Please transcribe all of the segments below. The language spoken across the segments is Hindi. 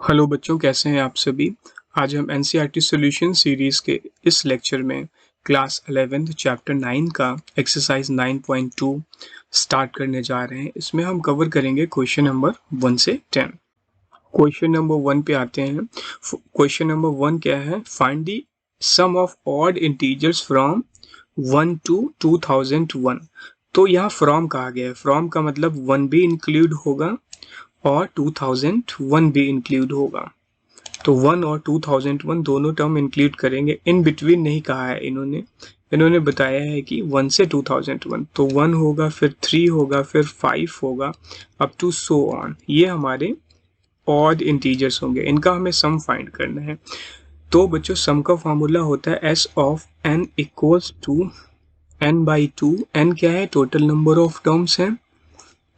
हेलो बच्चों, कैसे हैं आप सभी। आज हम एनसीईआरटी सॉल्यूशन सीरीज़ के इस लेक्चर में क्लास 11th चैप्टर 9 का एक्सरसाइज 9.2 स्टार्ट करने जा रहे हैं। इसमें हम कवर करेंगे क्वेश्चन नंबर 1 से 10। क्वेश्चन नंबर 1 पे आते हैं। क्वेश्चन नंबर 1 क्या है? Find the sum of odd integers from 1 to 2001। तो यहाँ फ्रॉम कहा गया है। फ्रॉम का मतलब 1 भी इंक्लूड होगा और 2001 भी इंक्लूड होगा। तो 1 और 2001 दोनों टर्म इंक्लूड करेंगे। इन बिटवीन नहीं कहा है इन्होंने बताया है कि 1 से 2001। तो 1 होगा, फिर 3 होगा, फिर 5 होगा, अप टू सो ऑन। ये हमारे ऑड इंटीजर्स होंगे। इनका हमें सम फाइंड करना है। तो बच्चों, सम का फॉर्मूला होता है S of n equals to n by 2। N क्या है? टोटल नंबर ऑफ टर्म्स है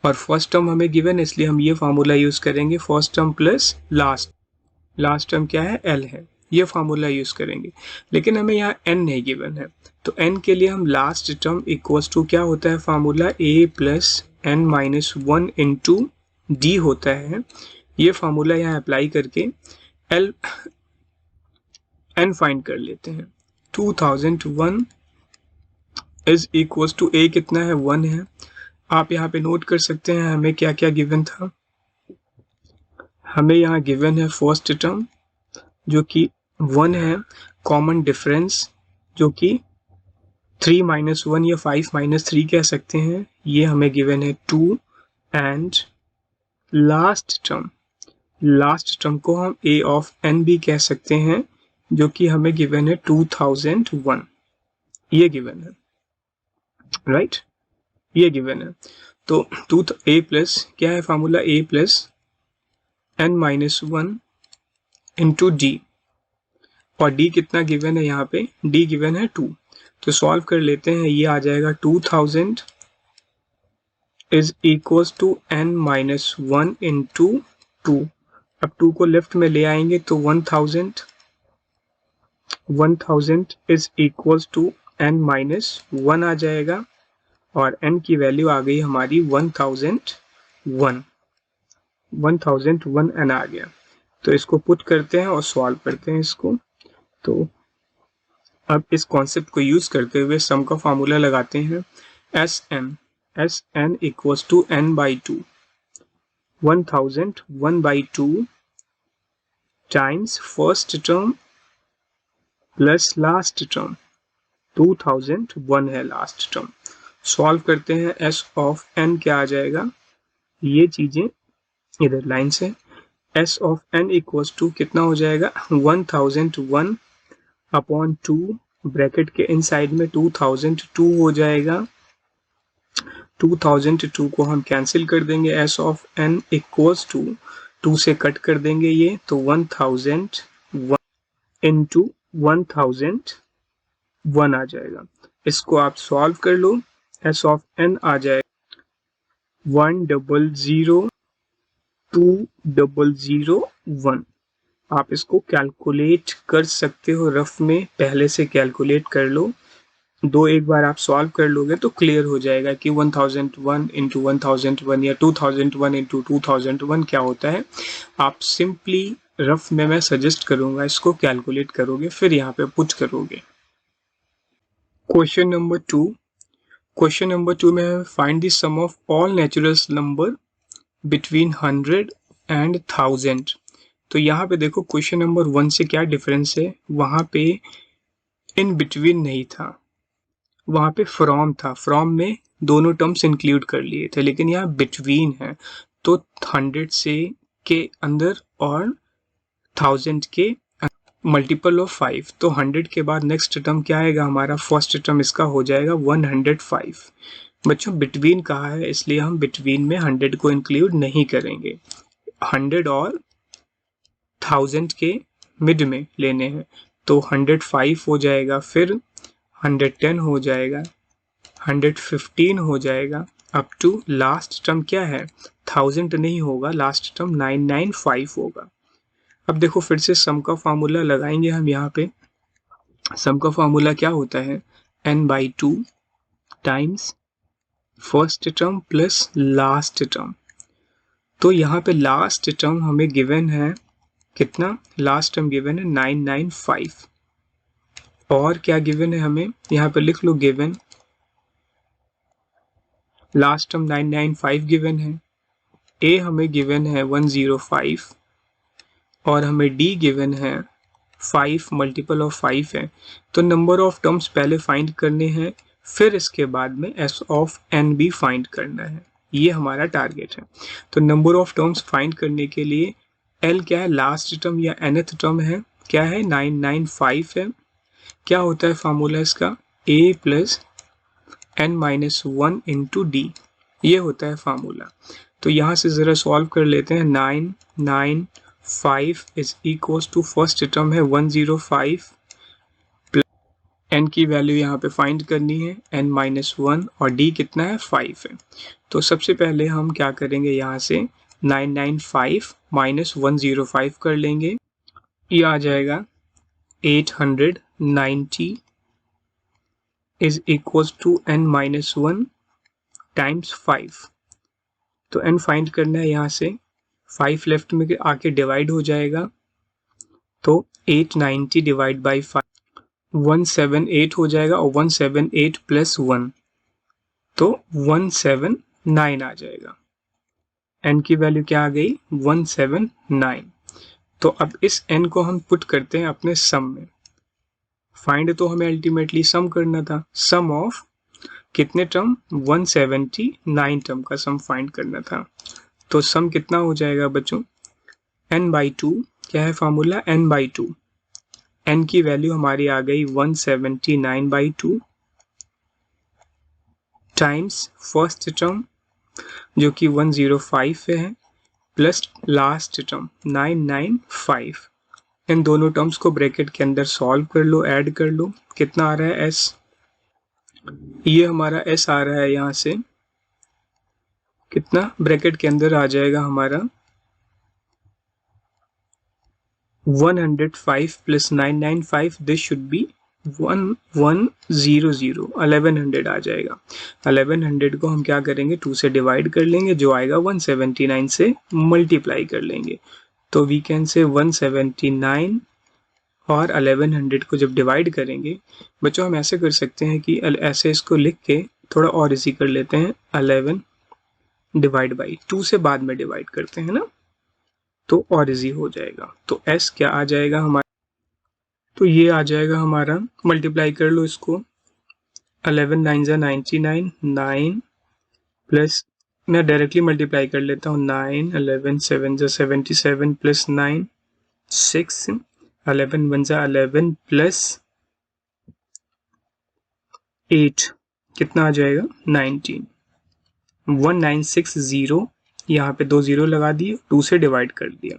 और फर्स्ट टर्म हमें गिवन है, इसलिए हम ये फार्मूला यूज करेंगे। First term plus last term क्या है? एल है। ये फार्मूला यूज करेंगे, लेकिन हमें यहाँ एन नहीं गिवन है। तो एन के लिए हम लास्ट टर्म इक्वल्स टू क्या होता है formula? A plus N minus 1 into D होता है। ये फार्मूला यहाँ अप्लाई करके एल एन फाइंड कर लेते हैं। 2001 इज इक्वल्स टू ए कितना है? 1 है। आप यहाँ पे नोट कर सकते हैं हमें क्या क्या गिवन था। हमें यहाँ गिवन है फर्स्ट टर्म जो कि 1 है, कॉमन डिफरेंस जो कि 3 माइनस 1 या 5 माइनस 3 कह सकते हैं, ये हमें गिवन है 2। एंड लास्ट टर्म को हम ए ऑफ एन भी कह सकते हैं जो कि हमें गिवन है 2001। ये गिवन है, राइट? ये गिवन है। तो ए प्लस क्या है formula? A plus N minus 1 into D. और डी कितना गिवन है यहाँ पे? डी गिवन है 2। तो सॉल्व कर लेते हैं। ये आ जाएगा 2000 is equals to n minus 1 into 2। अब 2 को लेफ्ट में ले आएंगे तो 1000 is equals to n minus 1 आ जाएगा और n की वैल्यू आ गई हमारी 1001 n आ गया। तो इसको पुट करते हैं और सॉल्व करते हैं इसको। तो अब इस कॉन्सेप्ट को यूज करते हुए सम का फॉर्मूला लगाते हैं। S n equals to n by 2। 1000 1 by 2 times first term plus last term. 2001 है लास्ट टर्म। सॉल्व करते हैं। एस ऑफ एन क्या आ जाएगा? ये चीजें इधर लाइन से। S of n equals to कितना हो जाएगा? 1001 अपॉन 2, ब्रैकेट के इनसाइड में 2002 हो जाएगा। 2002 को हम कैंसिल कर देंगे। S of n equals to 2 से कट कर देंगे ये, तो 1001 इंटू 1001 आ जाएगा। इसको आप सॉल्व कर लो। एस ऑफ एन आ जाएगा 10020001। आप इसको कैलकुलेट कर सकते हो रफ में, पहले से कैलकुलेट कर लो। एक बार आप सॉल्व कर लोगे तो क्लियर हो जाएगा कि 1001 इंटू 1001 या 2001 इंटू 2001 क्या होता है। आप सिंपली रफ में, मैं सजेस्ट करूंगा इसको कैलकुलेट करोगे, फिर यहाँ पे पुट करोगे। क्वेश्चन नंबर 2 में find the sum of all natural number between 100 and 1000। तो यहाँ पे देखो क्वेश्चन नंबर 1 से क्या डिफरेंस है। वहां पे इन बिटवीन नहीं था, वहां पे फ्रॉम था। फ्रॉम में दोनों टर्म्स इंक्लूड कर लिए थे, लेकिन यहाँ बिटवीन है। तो 100 से के अंदर और 1000 के मल्टीपल ऑफ 5। तो 100 के बाद नेक्स्ट टर्म क्या आएगा हमारा? फर्स्ट टर्म इसका हो जाएगा 105। बच्चों, बिटवीन कहा है इसलिए हम बिटवीन में 100 को इंक्लूड नहीं करेंगे। 100 और 1000 के मिड में लेने हैं, तो 105 हो जाएगा, फिर 110 हो जाएगा, 115 हो जाएगा, अप टू लास्ट टर्म क्या है? 1000 नहीं होगा, लास्ट टर्म 995 होगा। अब देखो फिर से सम का फॉर्मूला लगाएंगे हम यहाँ पे। सम का फॉर्मूला क्या होता है? n by 2 times first term plus last term. तो यहाँ पे लास्ट टर्म हमें गिवन है कितना, लास्ट टर्म गिवन है 995, और क्या गिवन है हमें, यहाँ पे लिख लो गिवन, लास्ट टर्म 995 गिवन है, ए हमें गिवन है 105 और हमें डी गिवन है 5, मल्टीपल ऑफ 5 है। तो नंबर ऑफ टर्म्स पहले फाइंड करने हैं, फिर इसके बाद में एस ऑफ एन भी फाइंड करना है, ये हमारा टारगेट है। तो नंबर ऑफ टर्म्स फाइंड करने के लिए एल क्या है, लास्ट टर्म या nth टर्म है, क्या है 995 है। क्या होता है फार्मूला इसका, a plus n minus 1 into d, ये होता है फार्मूला। तो यहाँ से ज़रा सॉल्व कर लेते हैं। 995 is equals to first term है 105 प्लस n की वैल्यू यहाँ पे फाइंड करनी है n माइनस 1 और d कितना है 5 है। तो सबसे पहले हम क्या करेंगे, यहाँ से 995 माइनस 105 कर लेंगे, ये आ जाएगा 890 is equals to n minus 1 times 5। तो n फाइंड करना है, यहाँ से 5 लेफ्ट में आके डिवाइड हो जाएगा, तो 890 डिवाइड बाई 5 178 हो जाएगा, और 178 प्लस 1 तो 179 आ जाएगा। n की वैल्यू क्या आ गई, 179। तो अब इस n को हम पुट करते हैं अपने सम में। फाइंड तो हमें अल्टीमेटली सम करना था, सम ऑफ कितने टर्म, 179 टर्म का सम फाइंड करना था। तो सम कितना हो जाएगा बच्चों, n बाई 2, क्या है फार्मूला, n बाई 2, n की वैल्यू हमारी आ गई 179 बाई 2 टाइम्स फर्स्ट टर्म जो कि 105 पे है, प्लस लास्ट टर्म 995। इन दोनों टर्म्स को ब्रैकेट के अंदर सॉल्व कर लो, ऐड कर लो, कितना आ रहा है s, ये हमारा s आ रहा है, यहाँ से कितना ब्रैकेट के अंदर आ जाएगा हमारा 105 प्लस 995, दिस शुड बी 1100, 1100 आ जाएगा। 1100 को हम क्या करेंगे, 2 से डिवाइड कर लेंगे, जो आएगा 179 से मल्टीप्लाई कर लेंगे। तो वी कैन से 179 और 1100 को जब डिवाइड करेंगे, बच्चों हम ऐसे कर सकते हैं कि ऐसे इसको लिख के थोड़ा और इजी कर लेते हैं, 11 डिवाइड बाई 2 से बाद में डिवाइड करते हैं ना, तो और इजी हो जाएगा। तो s क्या आ जाएगा हमारा, तो ये आ जाएगा हमारा, मल्टीप्लाई कर लो इसको, 11 9 जा 99, 9 प्लस, मैं डायरेक्टली मल्टीप्लाई कर लेता हूँ, 9 11 7 जा 77 प्लस 9 6, 11 1 जा 11 प्लस 8 कितना आ जाएगा 19, 1960, यहाँ पे 2 0 लगा दिए, 2 से डिवाइड कर दिया।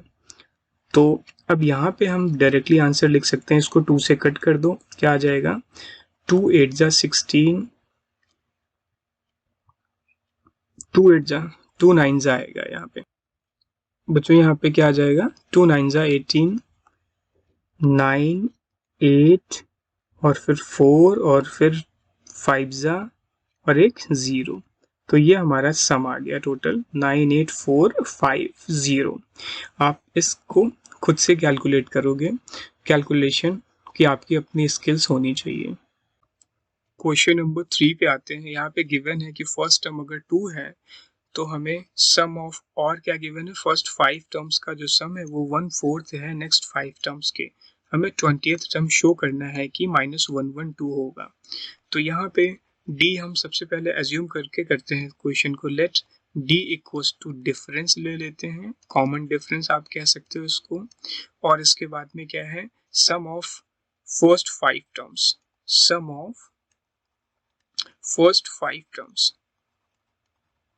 तो अब यहाँ पे हम डायरेक्टली आंसर लिख सकते हैं, इसको 2 से कट कर दो, क्या आ जाएगा 2 8 जा 16, 2 8 जा 2 9 जा आएगा यहाँ पे बच्चों, यहाँ पे क्या आ जाएगा 2 9 जा 18, 9 8 और फिर 4 और फिर 5 जा और एक 0। तो ये हमारा सम आ गया टोटल 98450। आप इसको खुद से कैलकुलेट करोगे, कैलकुलेशन की आपकी अपनी स्किल्स होनी चाहिए। क्वेश्चन नंबर 3 पे आते हैं। यहाँ पे गिवन है कि फर्स्ट टर्म अगर 2 है तो हमें सम ऑफ, और क्या गिवन है, फर्स्ट 5 टर्म्स का जो सम है वो 1/4 है नेक्स्ट 5 टर्म्स के। हमें 20th टर्म शो करना है कि -112 होगा। तो यहाँ पे d हम सबसे पहले एज्यूम करके करते हैं क्वेश्चन को, let d equals to difference ले लेते हैं, कॉमन डिफरेंस आप कह सकते हो इसको, और इसके बाद में क्या है, sum of first 5 terms, sum of first 5 terms,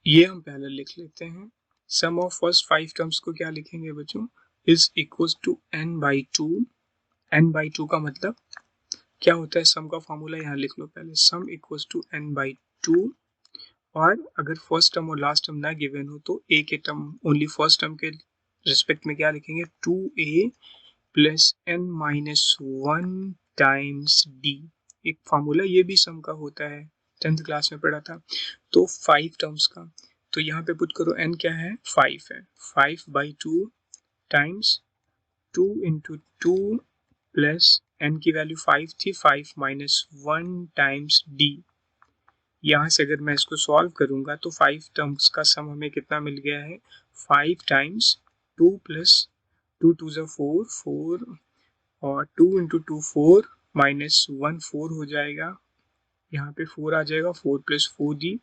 ये हम पहले लिख लेते हैं। सम ऑफ फर्स्ट 5 टर्म्स को क्या लिखेंगे बच्चों, is equals to n by 2। n by 2 का मतलब क्या होता है, सम का फॉर्मूला यहाँ लिख लो पहले, sum equals to n by 2, और अगर फर्स्ट टर्म और लास्ट टर्म ना गिवन हो तो a के टर्म, ओनली फर्स्ट टर्म के रिस्पेक्ट में क्या लिखेंगे, 2a plus n minus 1 times d। एक फॉर्मूला ये भी सम का होता है, 10th क्लास में पढ़ा था। तो 5 टर्म्स का, तो यहाँ पे पुट करो, n क्या है 5 है, 5 by 2 times 2 into 2 plus n की वैल्यू 5 थी, 5 माइनस 1 टाइम्स d। यहाँ से अगर मैं इसको सॉल्व करूँगा तो 5 टर्म्स का सम हमें कितना मिल गया है, 5 टाइम्स 2 प्लस 2 टू ज़ा 4, 4 और 2 इंटू 2 4 माइनस 1 4 हो जाएगा, यहाँ पे 4 आ जाएगा, 4 प्लस 4d।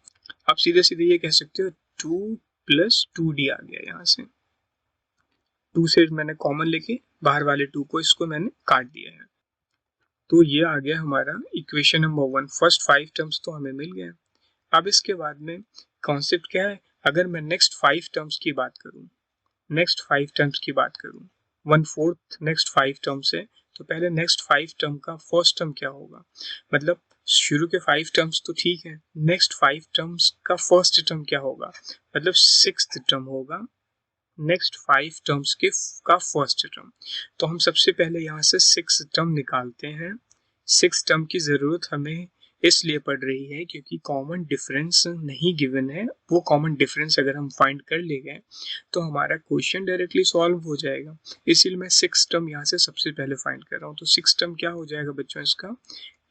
अब सीधे सीधे ये कह सकते हो 2 प्लस 2d आ गया, यहाँ से 2 से मैंने कॉमन लेके बाहर वाले 2 को इसको मैंने काट दिया है। तो ये आ गया हमारा इक्वेशन नंबर 1। फर्स्ट 5 टर्म्स तो हमें मिल गए। अब इसके बाद में कॉन्सेप्ट क्या है, अगर मैं नेक्स्ट 5 टर्म्स की बात करूं, नेक्स्ट 5 टर्म्स की बात करूं, 1/4 नेक्स्ट 5 टर्म्स है, तो पहले नेक्स्ट 5 टर्म का फर्स्ट टर्म क्या होगा, मतलब शुरू के 5 टर्म्स तो ठीक है, नेक्स्ट 5 टर्म्स का फर्स्ट टर्म क्या होगा, मतलब 6th टर्म होगा नेक्स्ट 5 टर्म्स के का फर्स्ट टर्म। तो हम सबसे पहले यहाँ से 6 टर्म निकालते हैं। 6 टर्म की ज़रूरत हमें इसलिए पड़ रही है क्योंकि कॉमन डिफरेंस नहीं गिवन है, वो कॉमन डिफरेंस अगर हम फाइंड कर ले गए तो हमारा क्वेश्चन डायरेक्टली सॉल्व हो जाएगा। इसीलिए मैं 6 टर्म यहाँ से सबसे पहले फाइंड कर रहा हूँ। तो 6 टर्म क्या हो जाएगा बच्चों, इसका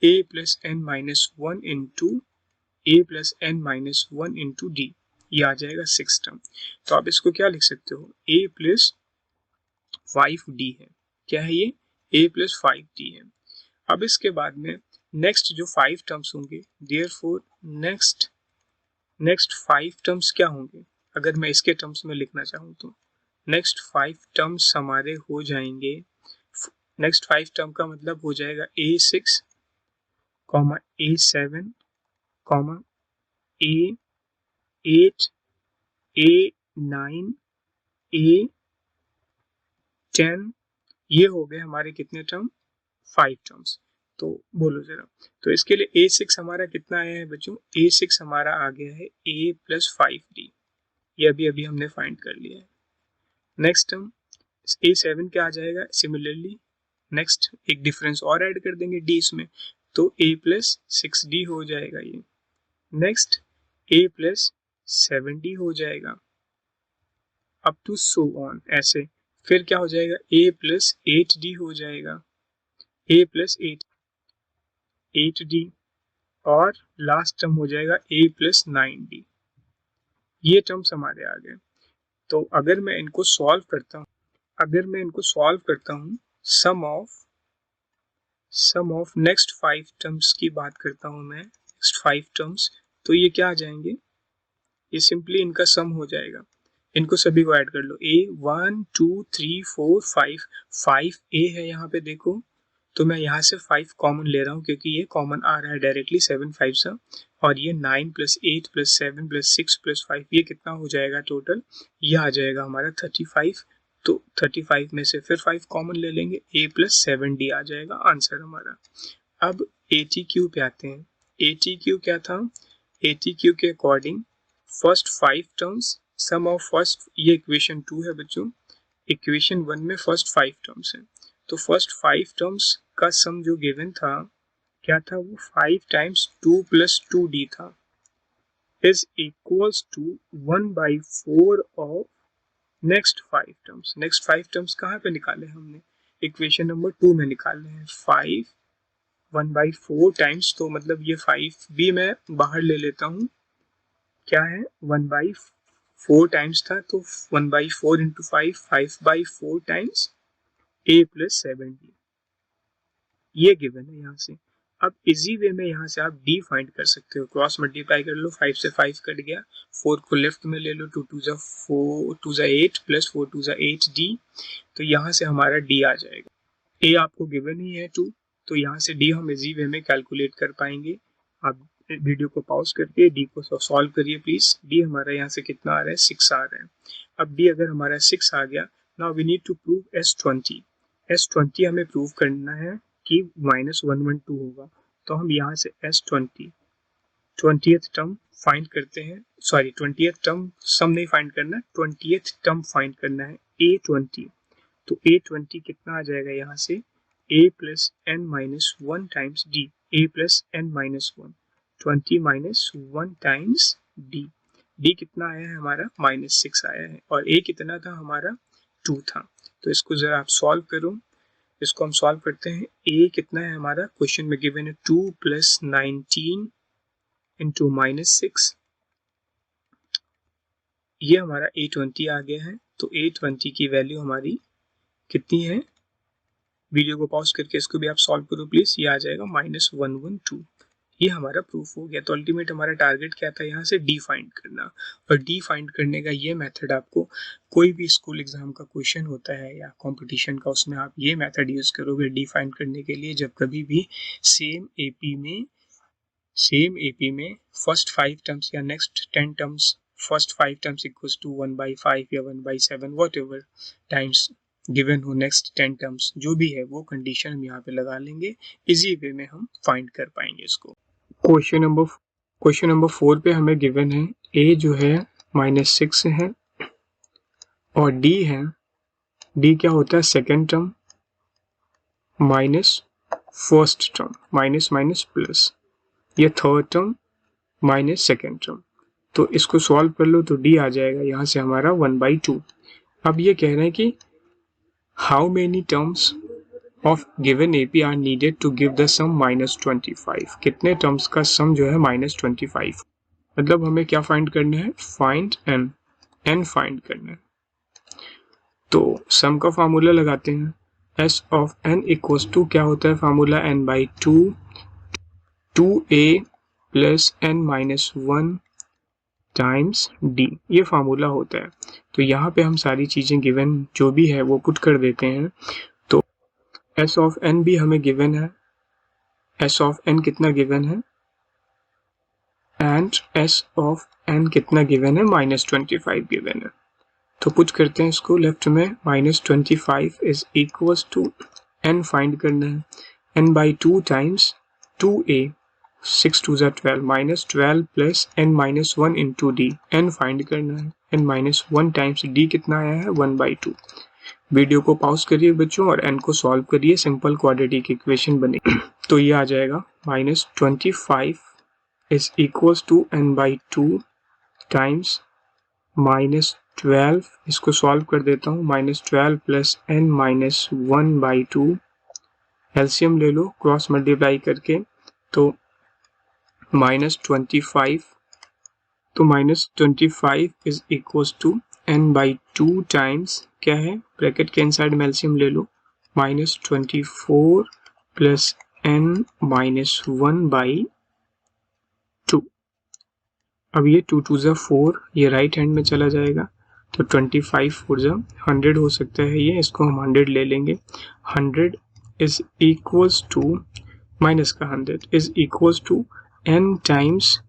a plus N minus 1 into a plus N minus 1 into d, ये आ जाएगा 6 टर्म। तो आप इसको क्या लिख सकते हो, a प्लस 5d है, क्या है ये, a प्लस 5d है। अब इसके बाद में नेक्स्ट जो 5 टर्म्स होंगे, देयरफॉर नेक्स्ट 5 टर्म्स क्या होंगे, अगर मैं इसके टर्म्स में लिखना चाहूँ तो नेक्स्ट 5 टर्म्स हमारे हो जाएंगे, नेक्स्ट 5 टर्म का मतलब हो जाएगा a6, a7, a8, a9, a10, ये हो गए हमारे कितने टर्म, 5 टर्म्स। तो बोलो जरा, तो इसके लिए a6 हमारा कितना आया है बच्चों, a6 हमारा आ गया है a प्लस 5d, ये अभी अभी हमने फाइंड कर लिया है। नेक्स्ट टर्म a7 क्या आ जाएगा, सिमिलरली नेक्स्ट एक डिफरेंस और ऐड कर देंगे d इसमें, तो a प्लस 6d हो जाएगा ये। नेक्स्ट a प्लस 7d हो जाएगा, अप टू सो ऑन ऐसे। फिर क्या हो जाएगा, a प्लस 8d हो जाएगा, a प्लस 8d, और लास्ट टर्म हो जाएगा a प्लस 9d। ये टर्म्स हमारे आ गए। तो अगर मैं इनको सॉल्व करता हूँ, सम ऑफ नेक्स्ट 5 टर्म्स की बात करता हूँ मैं, नेक्स्ट 5 टर्म्स, तो ये क्या आ जाएंगे, ये सिंपली इनका सम हो जाएगा। इनको सभी को ऐड कर लो, a 1 2 3 4 5, 5a है यहाँ पे देखो, तो मैं यहाँ से 5 कॉमन ले रहा हूँ क्योंकि ये कॉमन आ रहा है डायरेक्टली, 7 5 सा, और ये 9 प्लस 8 प्लस 7 प्लस 6 प्लस 5, ये कितना हो जाएगा टोटल, ये आ जाएगा हमारा 35। तो 35 में से फिर 5 कॉमन ले लेंगे, a प्लस 7d आ जाएगा आंसर हमारा। अब ATQ पे आते हैं। ATQ क्या था, ATQ के according first 5 terms sum of first, ये इक्वेशन 2 है बच्चों, इक्वेशन 1 में फर्स्ट 5 टर्म्स हैं, तो फर्स्ट 5 टर्म्स का सम जो गिवन था क्या था, वो 5 टाइम्स 2 प्लस 2d था, is equals to 1/4 of next 5 terms. Next 5 terms कहाँ पे निकाले हमने, इक्वेशन नंबर 2 में निकाले हैं। 5 1/4 टाइम्स, तो मतलब ये 5 भी मैं बाहर ले लेता हूँ, क्या है 1/4 टाइम्स था, तो 1/4 into 5, 5/4 times a plus 7d, ये गिवन है यहाँ से। अब इजी वे में यहाँ से आप d फाइंड कर सकते हो, क्रॉस मल्टीप्लाई कर लो, 5 से 5 कट गया, 4 को लेफ्ट में ले लो, 2 2 जा 4 2 जा 8 प्लस 4 2 जा 8d, तो यहाँ से हमारा d आ जाएगा। a आपको गिवन ही है 2, तो यहाँ से d हम इजी वे में कैलकुलेट कर पाएंगे। आप वीडियो को पॉज करके d को सॉल्व करिए प्लीज। d हमारा यहाँ से कितना आ रहा है, 6 आ रहा है। अब d अगर हमारा 6 आ गया, now we need to prove S20। S20 हमें प्रूव करना है कि -112 होगा, तो हम यहाँ से S20 20th टर्म फाइंड करते हैं, सॉरी 20th टर्म सम नहीं फाइंड करना, 20th टर्म फाइंड करना है, A20। तो A20 कितना आ जाएगा यहाँ से, a plus N minus 1 times d, a plus N minus 1, 20 minus 1 times d, d कितना आया है हमारा, -6 आया है, और a कितना था हमारा, 2 था, तो इसको ज़रा आप सॉल्व करो। इसको हम सॉल्व करते हैं। a कितना है हमारा, क्वेश्चन में गिवन है 2 + 19 इंटू -6, ये हमारा A20 आ गया है। तो A20 की वैल्यू हमारी कितनी है, वीडियो को पॉज करके इसको भी आप सॉल्व करो प्लीज। ये आ जाएगा -112। ये हमारा प्रूफ हो गया। तो अल्टीमेट हमारा टारगेट क्या था, यहाँ से डी फाइंड करना। और डी फाइंड करने का ये मेथड आपको कोई भी स्कूल एग्जाम का क्वेश्चन होता है या कंपटीशन का, उसमें आप ये मेथड यूज करोगे डी फाइंड करने के लिए, जब कभी भी सेम एपी में फर्स्ट 5 टर्म्स या next 10 terms, first 5 terms equals to 1/5 या 1/7 व्हाटएवर टाइम्स गिवन हो, नेक्स्ट 10 टर्म्स जो भी है वो कंडीशन हम यहाँ पे लगा लेंगे। इजी वे में हम फाइंड कर पाएंगे इसको। क्वेश्चन नंबर 4 पे हमें गिवन है a जो है -6 है और d है, d क्या होता है, second term minus first term, minus minus plus, ये third term minus second term. तो इसको सॉल्व कर लो तो d आ जाएगा यहाँ से हमारा 1/2। अब ये कह रहे हैं कि how many terms of given AP are needed to give the sum -25। कितने टर्म्स का सम जो है -25, मतलब हमें क्या फाइंड करना है, फाइंड n फाइंड करना है। तो सम का फार्मूला लगाते हैं, s of n equals to क्या होता है formula, n/2 2a plus n-1 times d, ये फार्मूला होता है। तो यहाँ पे हम सारी चीजें गिवन जो भी है वो पुट कर देते हैं। तो s ऑफ n भी हमें गिवन है, s ऑफ n कितना गिवन है, एंड s ऑफ n कितना गिवन है, -25 गिवन है। तो पुट करते हैं इसको लेफ्ट में, -25 is equals to n find करना है, n/2 times 2a, 6 2 12, -12 plus n-1 into d, n find करना है, n-1 टाइम्स d कितना आया है, 1/2। वीडियो को पॉज करिए बच्चों और n को सॉल्व करिए, सिंपल क्वाड्रेटिक इक्वेशन बनेगी। तो ये आ जाएगा -25 is equals to n/2 times -12, इसको सॉल्व कर देता हूँ, -12 प्लस n-1/2, एलसीएम ले लो क्रॉस मल्टीप्लाई करके, तो -25, तो -25 is equals to n/2 times क्या है, ब्रैकेट के इनसाइड में एलसीएम ले लो, -24 प्लस n-1/2। अब ये 2 2 4, ये राइट हैंड में चला जाएगा, तो 25 4 100 हो सकता है ये, इसको हम 100 ले लेंगे। 100 इज इक्वल्स टू, माइनस का 100 is equals to n times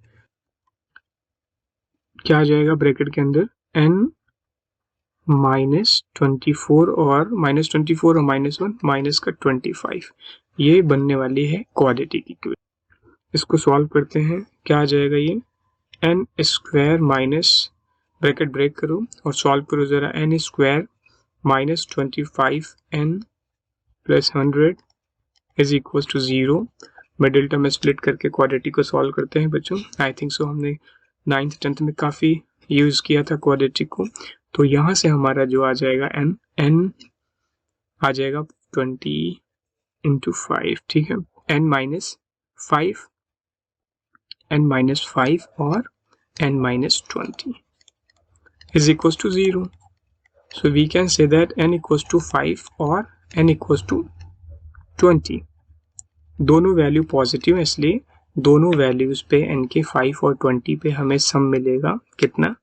क्या आ जाएगा ब्रैकेट के अंदर, n -24 और -24 और -1 माइनस का 25, ये बनने वाली है क्वाड्रेटिक इक्वेशन। इसको सॉल्व करते हैं, क्या आ जाएगा ये, n square minus, bracket break करो और सॉल्व करो जरा, n square -25n plus 100 is equal to 0। Middle term में स्प्लिट करके क्वाड्रेटिक को सॉल्व करते हैं बच्चों। आई थिंक सो हमने 9th 10th में काफ़ी यूज़ किया था क्वाड्रेटिक को। तो यहाँ से हमारा जो आ जाएगा n आ जाएगा 20 इंटू 5, ठीक है, n-5 और n-20 is equals to 0. So we can say that n equals to 5 और n equals to 20। दोनों वैल्यू पॉजिटिव है, इसलिए दोनों वैल्यूज पे n के 5 और 20 पे हमें सम मिलेगा, कितना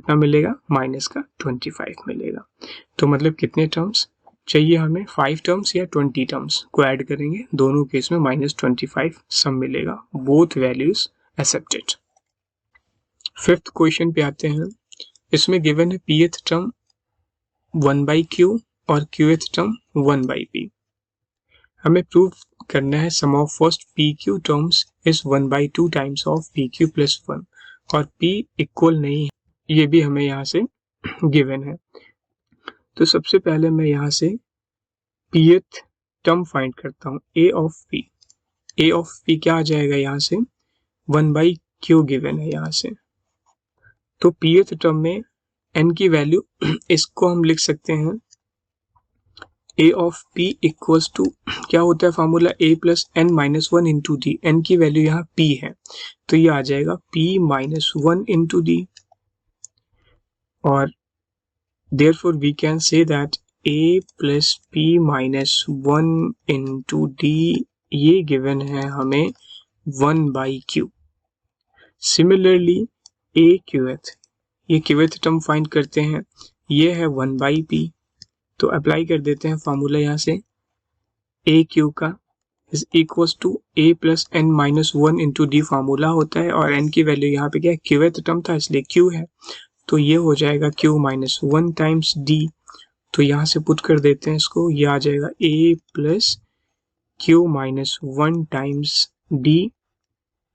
मिलेगा, माइनस का 25 मिलेगा। तो मतलब कितने टर्म्स चाहिए हमें, 5 टर्म्स या 20 टर्म्स को ऐड करेंगे, दोनों केस में -25 सम मिलेगा, both values accepted. 5th question पे आते हैं। इसमें गिवन है pth टर्म 1/q और qth टर्म 1/p। हमें प्रूव करना है sum of first pq terms is 1/2 times of pq plus 1 और p इक्वल नहीं है, ये भी हमें यहाँ से गिवन है। तो सबसे पहले मैं यहाँ से pth टर्म फाइंड करता हूँ, a ऑफ p क्या आ जाएगा यहाँ से, 1/q गिवन है यहाँ से। तो pth टर्म में n की वैल्यू इसको हम लिख सकते हैं A of P equals to क्या होता है formula, A plus N minus one into D. N की वैल्यू यहाँ पी है तो ये आ जाएगा P minus one into D, और therefore we can say that a plus p minus 1 into d ये गिवन है हमें 1 by q। Similarly a qth, ये qth टर्म फाइंड करते हैं, ये है 1 by p। तो अप्लाई कर देते हैं फार्मूला यहाँ से, a q का is equals to a plus N minus one into d formula होता है, और n की वैल्यू यहाँ पे क्या है, qth टर्म था इसलिए q है, तो ये हो जाएगा q minus one times d। तो यहाँ से पुट कर देते हैं इसको, ये आ जाएगा a plus q minus one times d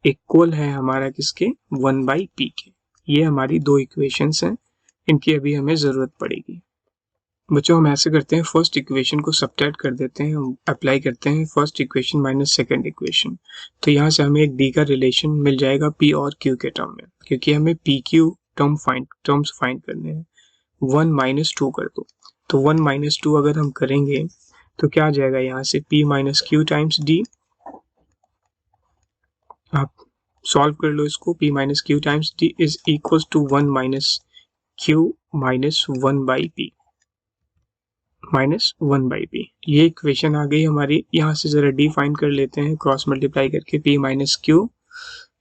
equal है हमारा किसके, 1 बाई p के। ये हमारी दो इक्वेशंस हैं, इनकी अभी हमें ज़रूरत पड़ेगी। बच्चों हम ऐसे करते हैं, फर्स्ट इक्वेशन को सब्ट्रैक्ट कर देते हैं, हम अप्लाई करते हैं first equation minus second equation. तो यहाँ से हमें एक डी का रिलेशन मिल जाएगा p और q के टर्म में, क्योंकि हमें पी क्यू टर्म्स फाइंड करने हैं। 1 माइनस टू कर दो, तो 1 माइनस टू अगर हम करेंगे तो क्या आ जाएगा यहाँ से, p minus q times d. आप सॉल्व कर लो इसको, p minus q times d is equal to 1 minus q minus 1 by p minus 1 by p. ये इक्वेशन आ गई हमारी। यहाँ से जरा डी फाइंड कर लेते हैं, क्रॉस मल्टीप्लाई करके p माइनस क्यू,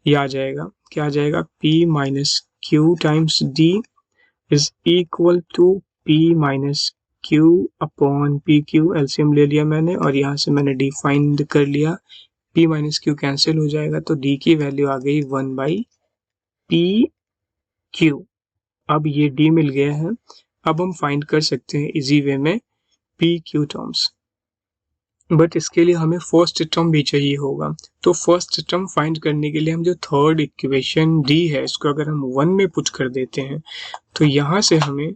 ये आ जाएगा, क्या आ जाएगा, p minus q times d is equal to p minus q upon p q. LCM ले लिया मैंने और यहाँ से मैंने डी फाइंड कर लिया, p माइनस क्यू कैंसिल हो जाएगा तो d की वैल्यू आ गई 1 बाई पी क्यू। अब ये d मिल गया है, अब हम फाइंड कर सकते हैं इजी वे में पी क्यू टर्म्स, बट इसके लिए हमें फर्स्ट टर्म भी चाहिए होगा। तो फर्स्ट टर्म फाइंड करने के लिए हम जो थर्ड इक्वेशन डी है इसको अगर हम 1 में पुट कर देते हैं तो यहाँ से हमें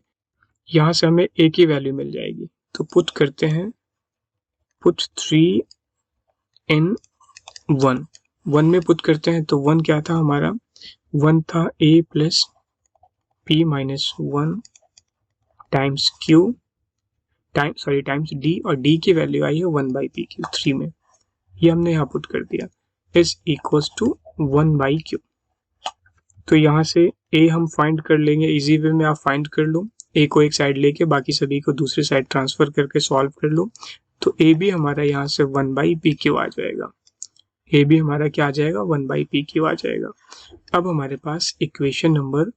a की वैल्यू मिल जाएगी। तो पुट करते हैं, पुट 3 इन 1, 1 में पुट करते हैं तो 1 क्या था हमारा, 1 था a plus p minus 1 times Q times d, और d की वैल्यू आई है 1 बाई पी क्यू 3 में, ये हमने यहाँ पुट कर दिया, is equals to 1 by q. तो यहाँ से a हम फाइंड कर लेंगे, इजी वे में आप फाइंड कर लो, a को एक साइड लेके बाकी सभी को दूसरी साइड ट्रांसफर करके सॉल्व कर लो। तो a भी हमारा यहाँ से 1 बाई पी क्यू आ जाएगा, a भी हमारा क्या आ जाएगा, 1 बाई पी क्यू आ जाएगा। अब हमारे पास इक्वेशन नंबर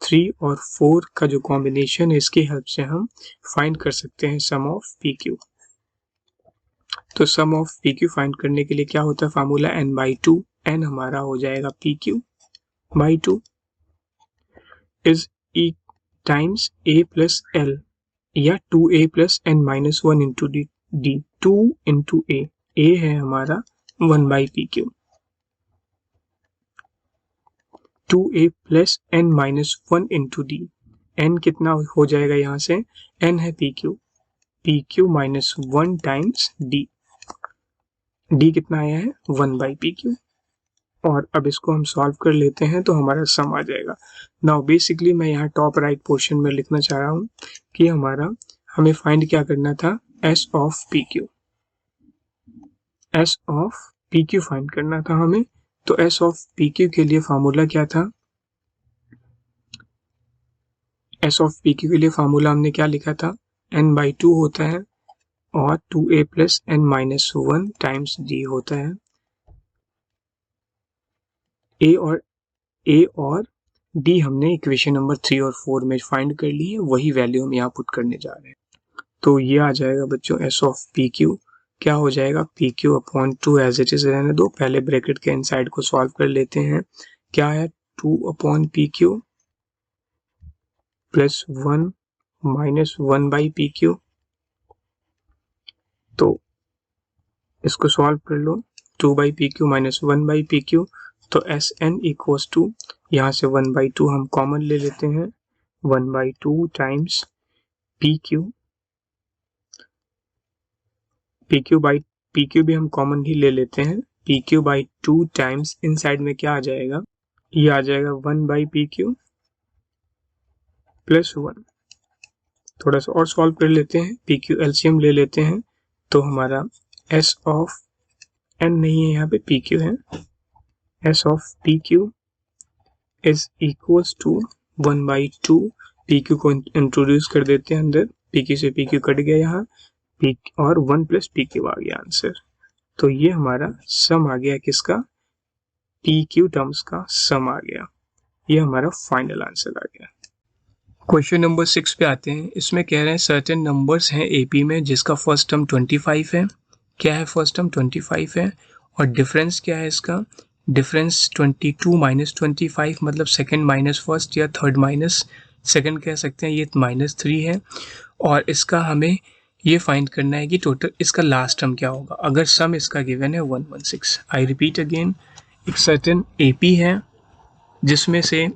3 और 4 का जो कॉम्बिनेशन है इसकी हेल्प से हम फाइंड कर सकते हैं सम ऑफ पी क्यू। तो sum of p q find करने के लिए क्या होता है formula, n by two, n हमारा हो जाएगा p q by two is e times a plus l, या 2a plus N minus one into d, 2 into a है हमारा 1 by p q, 2a plus N minus one into d, n कितना हो जाएगा यहाँ से, n है p q minus 1 times D, d कितना आया है 1 बाई पी क्यू। और अब इसको हम सॉल्व कर लेते हैं तो हमारा सम आ जाएगा। नाउ बेसिकली मैं यहाँ टॉप राइट पोर्शन में लिखना चाह रहा हूँ कि हमें फाइंड क्या करना था, s of p q find करना था हमें। तो s ऑफ पी क्यू के लिए फार्मूला क्या था, s ऑफ पी क्यू के लिए फार्मूला हमने क्या लिखा था, n बाई टू होता है और 2a plus N minus one times d होता है। a और d हमने इक्वेशन नंबर 3 और 4 में फाइंड कर ली है, वही वैल्यू हम यहाँ पुट करने जा रहे हैं। तो ये आ जाएगा बच्चों s ऑफ पी क्यू, क्या हो जाएगा, p q upon 2 as it is रहने दो, पहले ब्रैकेट के इनसाइड को सॉल्व कर लेते हैं। क्या है, 2 upon p Q plus 1 minus 1 by p q. तो इसको सॉल्व कर लो, 2 by p q minus 1 by p q, तो एस एन इक्वल्स टू, यहाँ से 1 बाई टू हम कॉमन ले लेते हैं, 1 by two times P Q भी हम कॉमन ही ले लेते हैं, P q by two times inside में क्या आ जाएगा, ये आ जाएगा 1 बाई पी क्यू प्लस 1। थोड़ा सा और सॉल्व कर लेते हैं, पी क्यू एलसीएम ले लेते हैं, तो हमारा एस ऑफ एन नहीं है, यहाँ पे पी क्यू है, S of p q is equals to 1/2, p q को इंट्रोड्यूस कर देते हैं अंदर, पी क्यू से पी क्यू कट गया यहाँ, पी और 1 प्लस पी क्यू आ गया आंसर। तो ये हमारा सम आ गया किसका, पी क्यू टर्म्स का सम आ गया, ये हमारा फाइनल आंसर आ गया। क्वेश्चन नंबर 6 पे आते हैं। इसमें कह रहे हैं सर्टेन नंबर्स हैं एपी में जिसका फर्स्ट टर्म 25 है। क्या है फर्स्ट टर्म 25 है और डिफरेंस क्या है इसका, डिफरेंस 22 माइनस 25 मतलब सेकंड माइनस फर्स्ट या थर्ड माइनस सेकंड कह सकते हैं, ये -3 है और इसका हमें ये फाइंड करना है कि टोटल इसका लास्ट टर्म क्या होगा अगर सम इसका गिवन है 116। आई रिपीट अगेन, एक सर्टेन एपी है जिसमें से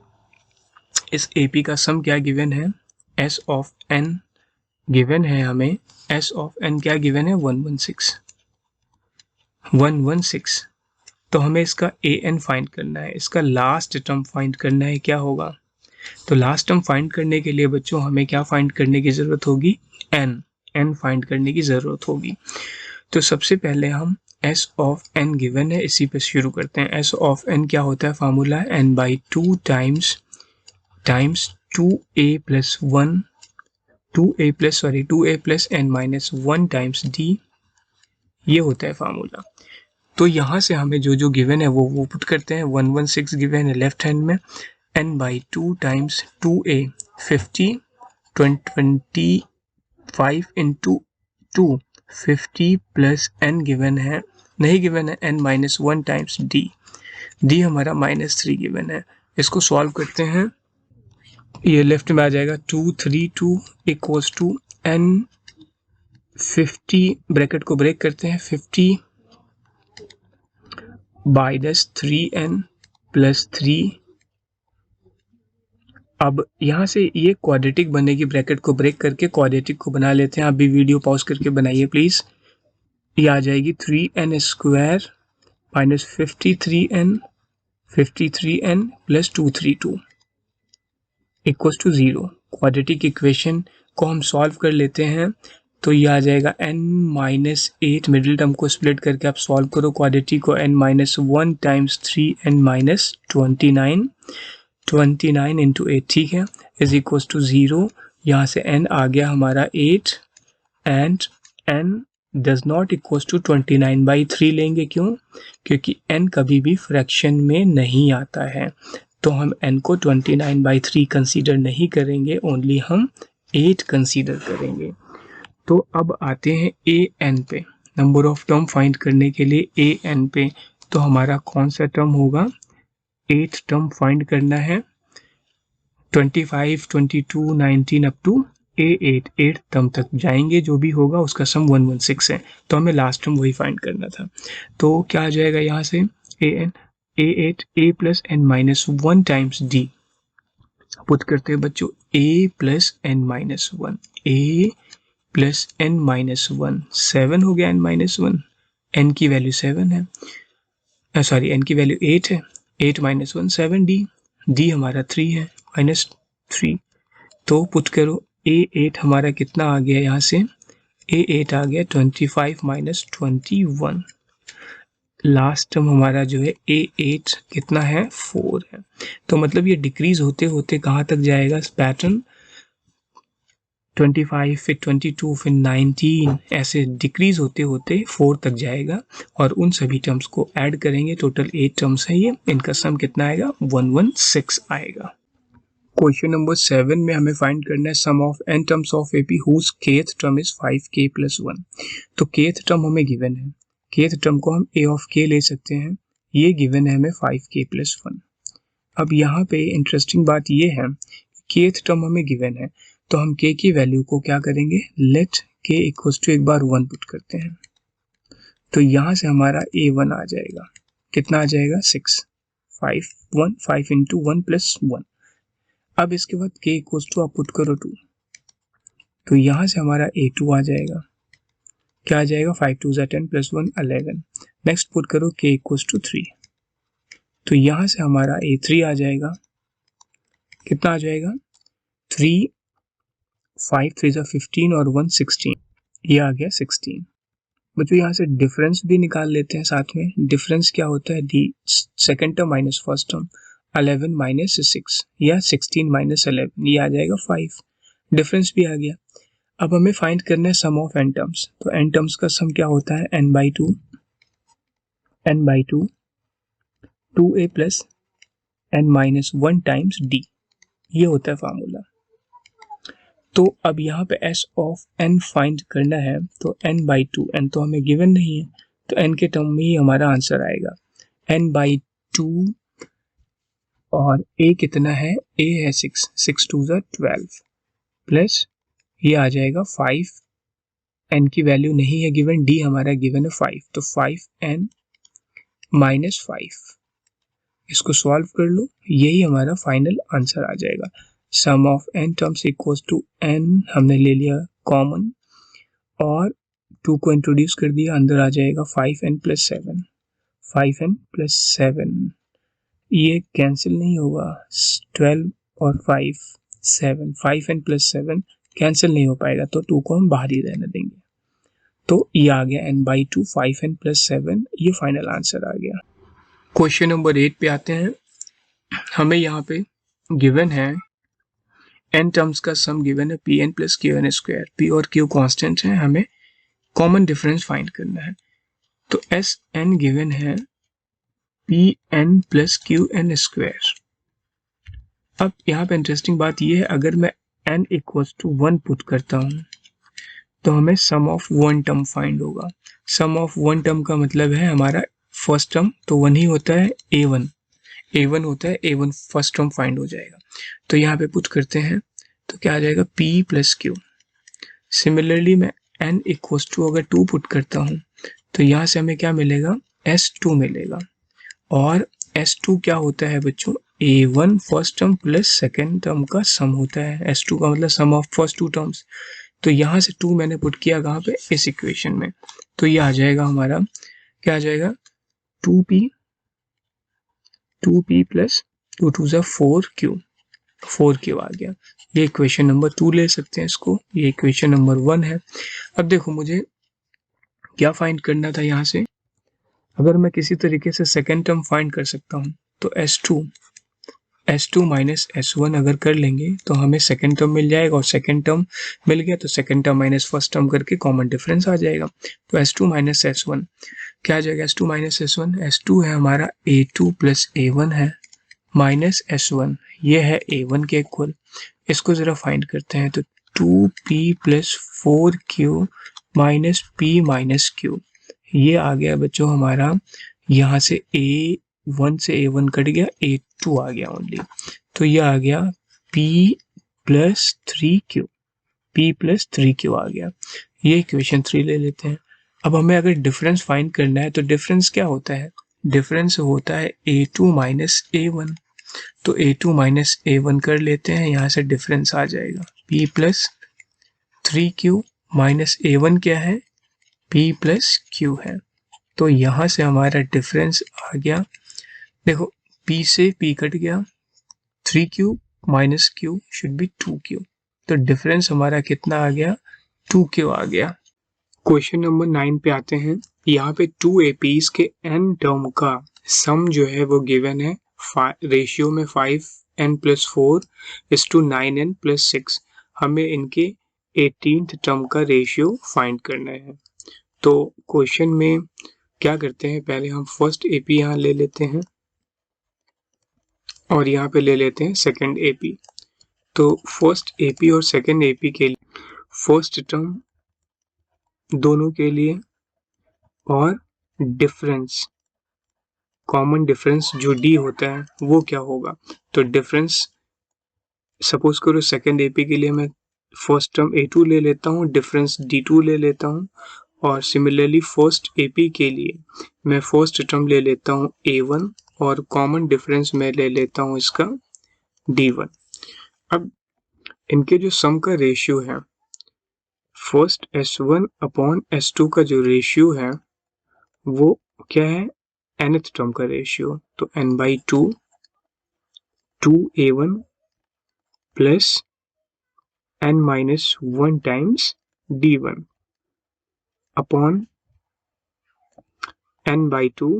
इस एपी का सम क्या गिवन है, एस ऑफ एन गिवन है हमें, एस ऑफ एन क्या गिवन है 116। तो हमें इसका ए एन फाइंड करना है, इसका लास्ट टर्म फाइंड करना है, क्या होगा। तो लास्ट टर्म फाइंड करने के लिए बच्चों हमें क्या फाइंड करने की ज़रूरत होगी, एन फाइंड करने की ज़रूरत होगी। तो सबसे पहले हम एस ऑफ एन गिवन है इसी पे शुरू करते हैं। एस ऑफ एन क्या होता है, formula n/2 times 2a plus 2a plus n-1 times d, ये होता है फार्मूला। तो यहाँ से हमें जो जो गिवन है वो पुट करते हैं। 116 गिवन है लेफ्ट हैंड में, n/2 times 2a 50, 25 into 2 50 plus n given है, नहीं गिवन है n-1 टाइम्स d हमारा -3 गिवन है। इसको सॉल्व करते हैं, ये लेफ्ट में आ जाएगा 232 इक्वल्स टू n 50, ब्रैकेट को ब्रेक करते हैं, 50 बाई 3n प्लस 3। अब यहाँ से ये क्वाड्रेटिक बनेगी, ब्रैकेट को ब्रेक करके क्वाड्रेटिक को बना लेते हैं। आप भी वीडियो पॉज करके बनाइए प्लीज़। ये आ जाएगी 3n square minus 53n plus 232 equals to 0। Quadratic equation को हम सॉल्व कर लेते हैं, तो ये आ जाएगा n-8, मिडिल टर्म को स्प्लिट करके आप सॉल्व करो क्वाड्रेटिक को, n-1 टाइम्स 3n-29 इंटू 8, ठीक है, इज इक्वल्स टू 0। यहाँ से n आ गया हमारा 8 and n does not equals to 29/3 लेंगे, क्यों, क्योंकि n कभी भी फ्रैक्शन में नहीं आता है, तो हम n को 29/3 कंसीडर नहीं करेंगे, ओनली हम 8 कंसीडर करेंगे। तो अब आते हैं ए एन पे, नंबर ऑफ टर्म फाइंड करने के लिए ए एन पे। तो हमारा कौन सा टर्म होगा, 8th टर्म फाइंड करना है, 25, 22, 19 up to A8, 8th term तक जाएंगे, जो भी होगा उसका सम 116 है, तो हमें लास्ट टर्म वही फाइंड करना था। तो क्या आ जाएगा यहाँ से, A8 A plus n-1 times d, put करते हैं बच्चों A plus n-1, A plus n-1, 7 हो गया n-1, n की वैल्यू 7 है, सॉरी n की वैल्यू 8 है, 8 माइनस 1 7d, d हमारा 3 है -3। तो पुट करो A8 हमारा कितना आ गया, यहाँ से A8 आ गया 25 माइनस 21, लास्ट टर्म हमारा जो है A8 कितना है 4 है। तो मतलब ये डिक्रीज होते होते कहाँ तक जाएगा पैटर्न, 25 फिर 22 फिर 19, ऐसे डिक्रीज होते होते 4 तक जाएगा और उन सभी टर्म्स को ऐड करेंगे, टोटल 8 टर्म्स है ये, इनका सम कितना आएगा 116 आएगा। क्वेश्चन नंबर 7 में हमें फाइंड करना है sum of n terms of AP whose kth term is 5k + 1। तो kth टर्म हमें गिवन है, kth टर्म को हम a ऑफ k ले सकते हैं, ये गिवन है हमें 5k + 1। अब यहाँ पे इंटरेस्टिंग बात ये है, kth टर्म हमें गिवन है, तो हम k की वैल्यू को क्या करेंगे, लेट k इक्वल्स टू एक बार 1 पुट करते हैं, तो यहाँ से हमारा a1 आ जाएगा, कितना आ जाएगा 6, 5 इंटू 1 प्लस 1। अब इसके बाद k इक्वल्स टू आप पुट करो 2, तो यहाँ से हमारा a2 आ जाएगा, क्या आ जाएगा 5 2 10 प्लस 1 11। नेक्स्ट पुट करो k इक्वल्स टू 3, तो यहाँ से हमारा a3 आ जाएगा, कितना आ जाएगा 3 5 3 15 और 1 16, ये आ गया 16। बच्चों यहाँ से डिफरेंस भी निकाल लेते हैं साथ में। डिफरेंस क्या होता है, the second term minus first term, 11 minus 6 या 16 माइनस 11, ये आ जाएगा 5। डिफरेंस भी आ गया। अब हमें फाइंड करना है सम ऑफ एन टर्म्स। तो एन टर्म्स का सम क्या होता है, n by to 2a plus n minus 1 times d, ये होता है फार्मूला। तो अब यहाँ पे s ऑफ n फाइंड करना है, तो n बाई टू, n तो हमें गिवन नहीं है, तो n के टर्म में ही हमारा आंसर आएगा। n बाई टू और a कितना है, a है 6, 6 टू ज़ा 12 प्लस ये आ जाएगा 5, n की वैल्यू नहीं है गिवन, d हमारा गिवन है 5, तो 5n माइनस 5, इसको सॉल्व कर लो, यही हमारा फाइनल आंसर आ जाएगा। Sum of n terms equals to n हमने ले लिया कॉमन और 2 को इंट्रोड्यूस कर दिया, अंदर आ जाएगा 5n प्लस 7, 5n प्लस 7, ये कैंसिल नहीं होगा, 12 और 5 7, 5n प्लस 7 कैंसिल नहीं हो पाएगा, तो 2 को हम बाहर ही रहने देंगे। तो ये आ गया n by to 5n plus 7, ये फाइनल आंसर आ गया। क्वेश्चन नंबर 8 पे आते हैं। हमें यहाँ पे गिवन है n टर्म्स का सम गिवन है pn plus qn square, p और q कांस्टेंट है, हमें कॉमन डिफरेंस फाइंड करना है। तो sn गिवन है pn प्लस qn स्क्वायर। अब यहाँ पे इंटरेस्टिंग बात ये है, अगर मैं n इक्वल्स टू 1 पुट करता हूँ तो हमें सम ऑफ वन टर्म फाइंड होगा। सम ऑफ वन टर्म का मतलब है हमारा फर्स्ट टर्म तो 1 ही होता है, a1 होता है, a1 फर्स्ट टर्म फाइंड हो जाएगा। तो यहाँ पे पुट करते हैं तो क्या आ जाएगा, p प्लस क्यू। सिमिलरली मैं n इक्वल्स टू अगर 2 पुट करता हूँ तो यहाँ से हमें क्या मिलेगा, s2 मिलेगा। और s2 क्या होता है बच्चों, a1 first term plus second term का सम होता है। s2 का मतलब सम ऑफ फर्स्ट टू टर्म्स। तो यहाँ से 2 मैंने पुट किया कहाँ पे, इस इक्वेशन में, तो ये आ जाएगा हमारा, क्या आ जाएगा, 2p प्लस 2 टू ज़ा 4q आ गया। ये इक्वेशन नंबर 2 ले सकते हैं इसको, ये इक्वेशन नंबर 1 है। अब देखो मुझे क्या फाइंड करना था यहाँ से, अगर मैं किसी तरीके से सेकेंड टर्म फाइंड कर सकता हूँ तो S2 माइनस S1 अगर कर लेंगे तो हमें सेकेंड टर्म मिल जाएगा, और सेकेंड टर्म मिल गया तो second term minus first term करके कॉमन डिफरेंस आ जाएगा। तो S2 माइनस S1 क्या आ जाएगा, S2 माइनस S1, S2 है हमारा A2 प्लस A1 है, माइनस S1 ये है A1 के इक्वल। इसको ज़रा फाइंड करते हैं, तो 2p plus 4q minus p minus q, ये आ गया बच्चों हमारा, यहाँ से A1 से A1 कट गया, A2 आ गया ओनली, तो ये आ गया p प्लस 3q आ गया। ये इक्वेशन 3 ले लेते हैं। अब हमें अगर डिफरेंस फाइंड करना है तो डिफरेंस क्या होता है, डिफरेंस होता है A2 माइनस A1, तो A2 माइनस A1 कर लेते हैं, यहाँ से डिफरेंस आ जाएगा p plus 3q minus A1 क्या है, p प्लस q है। तो यहाँ से हमारा डिफरेंस आ गया, देखो p से p कट गया, 3q minus q should be 2q, तो डिफरेंस हमारा कितना आ गया, 2q आ गया। क्वेश्चन नंबर 9 पे आते हैं। यहाँ पे 2 APs के n टर्म का सम जो है वो गिवन है रेशियो में 5n plus 4 is to 9n plus 6। हमें इनके 18th टर्म का रेशियो फाइंड करना है। तो क्वेश्चन में क्या करते हैं, पहले हम फर्स्ट AP यहाँ ले लेते हैं और यहाँ पे ले लेते हैं सेकंड AP। तो फर्स्ट AP और सेकंड AP के लिए फर्स्ट टर्म दोनों के लिए और डिफरेंस, कॉमन डिफरेंस जो D होता है वो क्या होगा। तो डिफरेंस सपोज करो सेकंड AP के लिए मैं फर्स्ट टर्म A2 ले लेता हूँ, डिफरेंस D2 ले लेता हूँ, और सिमिलरली फर्स्ट AP के लिए मैं फर्स्ट टर्म ले लेता हूँ A1 और कॉमन डिफरेंस में ले लेता हूँ इसका D1। अब इनके जो सम का रेशियो है, फर्स्ट S1 अपॉन S2 का जो रेशियो है वो क्या है, nth टर्म का रेशियो, तो n by 2 2a1 plus n minus 1 times d1 upon n by 2,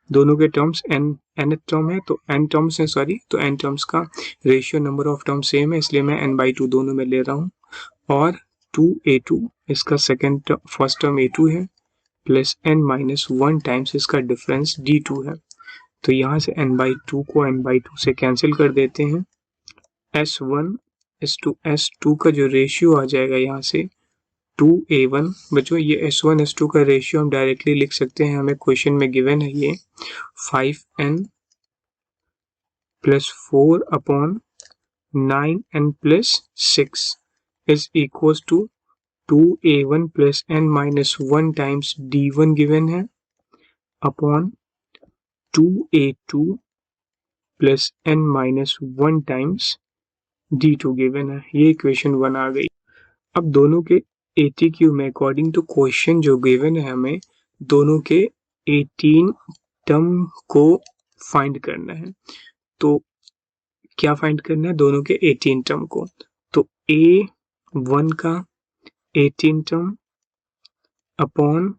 दोनों के टर्म्स n टर्म है तो n टर्म्स है, सॉरी, तो n टर्म्स का ratio number of term same है, इसलिए मैं n बाई 2 दोनों में ले रहा हूँ, और 2a2 इसका फर्स्ट टर्म a2 है, प्लस n माइनस 1 टाइम्स इसका डिफरेंस d2 है। तो यहाँ से n बाई 2 को n बाई 2 से कैंसिल कर देते हैं। s1 इस टू s2 का जो रेशियो आ जाएगा यहाँ से 2a1, बच्चों ये s1 s2 का रेशियो हम डायरेक्टली लिख सकते हैं, हमें क्वेश्चन में गिवन है ये 5n plus 4 upon 9n plus 6 is equal to 2a1 plus n minus 1 times d1 given है upon 2a2 plus n minus 1 times d2 given है। ये इक्वेशन 1 आ गई। अब दोनों के ATQ में अकॉर्डिंग टू क्वेश्चन जो गिवन है हमें दोनों के 18 टर्म को फाइंड करना है। तो क्या फाइंड करना है? दोनों के 18 टर्म को। तो A1 का 18 टर्म अपॉन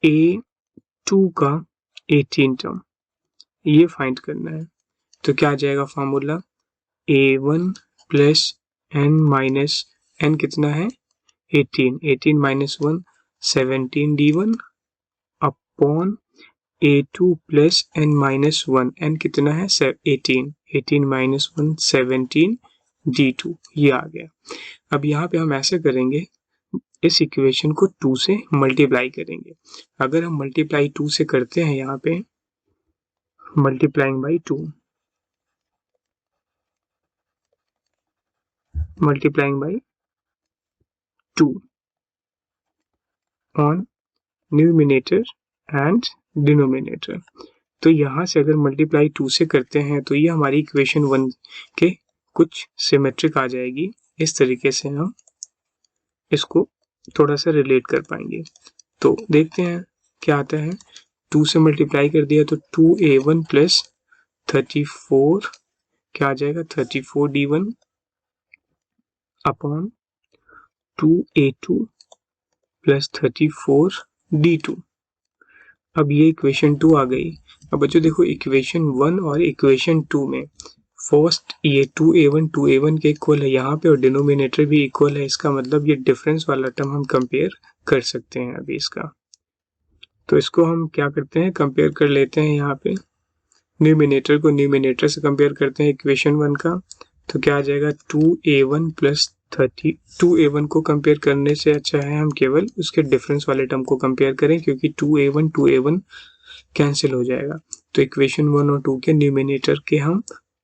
A2 का 18 टर्म, ये फाइंड करना है। तो क्या आ जाएगा formula? A1 plus n minus n कितना है? 18 minus 1 17 d1 upon A2 plus n minus 1, n कितना है? 18 माइनस 1 17 d2, ये आ गया। अब यहाँ पे हम ऐसे करेंगे, इस इक्वेशन को 2 से मल्टीप्लाई करेंगे। अगर हम मल्टीप्लाई 2 से करते हैं, यहाँ पे multiplying by 2, multiplying by 2 on numerator and denominator. तो यहाँ से अगर मल्टीप्लाई 2 से करते हैं तो ये हमारी इक्वेशन 1 के कुछ सिमेट्रिक आ जाएगी। इस तरीके से हम इसको थोड़ा सा रिलेट कर पाएंगे। तो देखते हैं क्या आता है। 2 से मल्टीप्लाई कर दिया तो 2a1 प्लस 34, क्या आ जाएगा? 34 d1 upon 2a2 plus 34 d2। अब ये इक्वेशन 2 आ गई। अब बच्चों देखो, इक्वेशन 1 और इक्वेशन 2 में फर्स्ट ये 2a1 के इक्वल है यहाँ पे, और डिनोमिनेटर भी इक्वल है। इसका मतलब ये डिफरेंस वाला टर्म हम कंपेयर कर सकते हैं अभी इसका। तो इसको हम क्या करते हैं, कंपेयर कर लेते हैं। यहाँ पे न्यूमिनेटर को न्यूमिनेटर से कंपेयर करते हैं इक्वेशन 1 का। तो क्या आ जाएगा? 2a1 plus 30। 2a1 को कंपेयर करने से अच्छा है हम केवल उसके डिफरेंस वाले टर्म को कंपेयर करें, क्योंकि 2a1 कैंसिल हो जाएगा। तो इक्वेशन 1 और 2 के न्यूमिनेटर के हम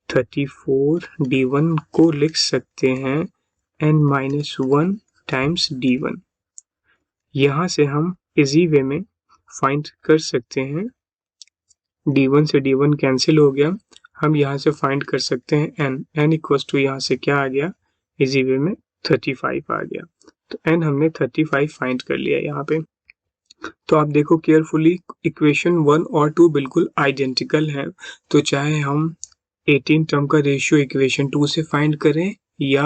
34 d1 को लिख सकते हैं n माइनस 1 टाइम्स d1। यहाँ से हम इजी वे में फाइंड कर सकते हैं, d1 से d1 कैंसिल हो गया, हम यहाँ से फाइंड कर सकते हैं n इक्वल्स टू यहाँ से क्या आ गया, इजी वे में 35 आ गया। तो n हमने 35 फाइंड कर लिया यहाँ पे। तो आप देखो केयरफुली, इक्वेशन 1 और 2 बिल्कुल आइडेंटिकल है। तो चाहे हम 18 टर्म का रेशियो इक्वेशन 2 से फाइंड करें, या